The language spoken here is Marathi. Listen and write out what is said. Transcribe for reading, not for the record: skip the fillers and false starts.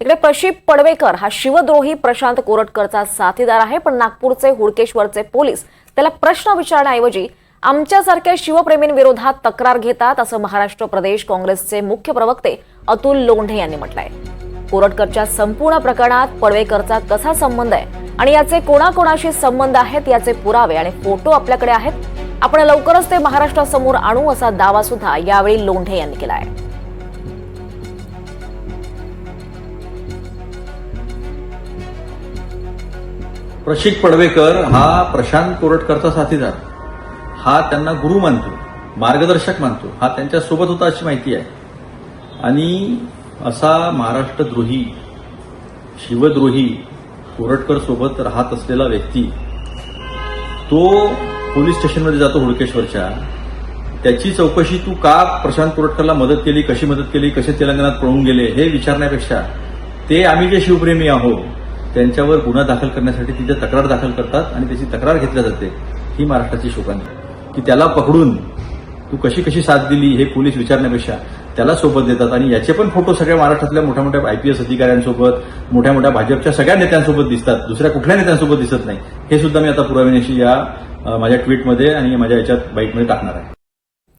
तिकडे प्रशिप पडवेकर हा शिवद्रोही प्रशांत कोरटकरचा साथीदार आहे, पण नागपूरचे हुडकेश्वरचे पोलीस त्याला प्रश्न विचारण्याऐवजी आमच्यासारख्या शिवप्रेमींविरोधात तक्रार घेतात, असं महाराष्ट्र प्रदेश काँग्रेसचे मुख्य प्रवक्ते अतुल लोंढे यांनी म्हटलंय। कोरटकरच्या संपूर्ण प्रकरणात पडवेकरचा कसा संबंध आहे आणि याचे कोणाकोणाशी संबंध आहेत याचे पुरावे आणि फोटो आपल्याकडे आहेत। आपण लवकरच ते महाराष्ट्रासमोर आणू, असा दावा सुद्धा यावेळी लोंढे यांनी केला आहे। प्रशिक पडवेकर हा प्रशांत कोरटकरचा साथीदार, हा त्यांना गुरु मानतो, मार्गदर्शक मानतो, हा त्यांच्या सोबत होता अशी माहिती आहे। आणि असा महाराष्ट्रद्रोही, शिवद्रोही कोरटकर सोबत राहत असलेला व्यक्ती तो पोलीस स्टेशनमध्ये जातो हुडकेश्वरच्या, त्याची चौकशी तू का प्रशांत कोरटकरला मदत केली, कशी मदत केली, कसे तेलंगणात पळून गेले हे विचारण्यापेक्षा ते आम्ही जे शिवप्रेमी आहोत त्यांच्यावर गुन्हा दाखल करण्यासाठी तिथे तक्रार दाखल करतात आणि त्याची तक्रार घेतल्या जाते। ही महाराष्ट्राची शोभा की त्याला पकडून तू कशी कशी साथ दिली हे पोलीस विचारण्यापेक्षा त्याला सोबत देतात आणि याचे पण फोटो सगळ्या महाराष्ट्रातल्या मोठ्या मोठ्या आयपीएस अधिकाऱ्यांसोबत, मोठ्या मोठ्या भाजपच्या सगळ्या नेत्यांसोबत दिसतात, दुसऱ्या कुठल्या नेत्यांसोबत दिसत नाही। हे सुद्धा मी आता पुराव्यानिशी या माझ्या ट्विटमध्ये आणि माझ्या याच्यात बाईटमध्ये टाकणार आहे।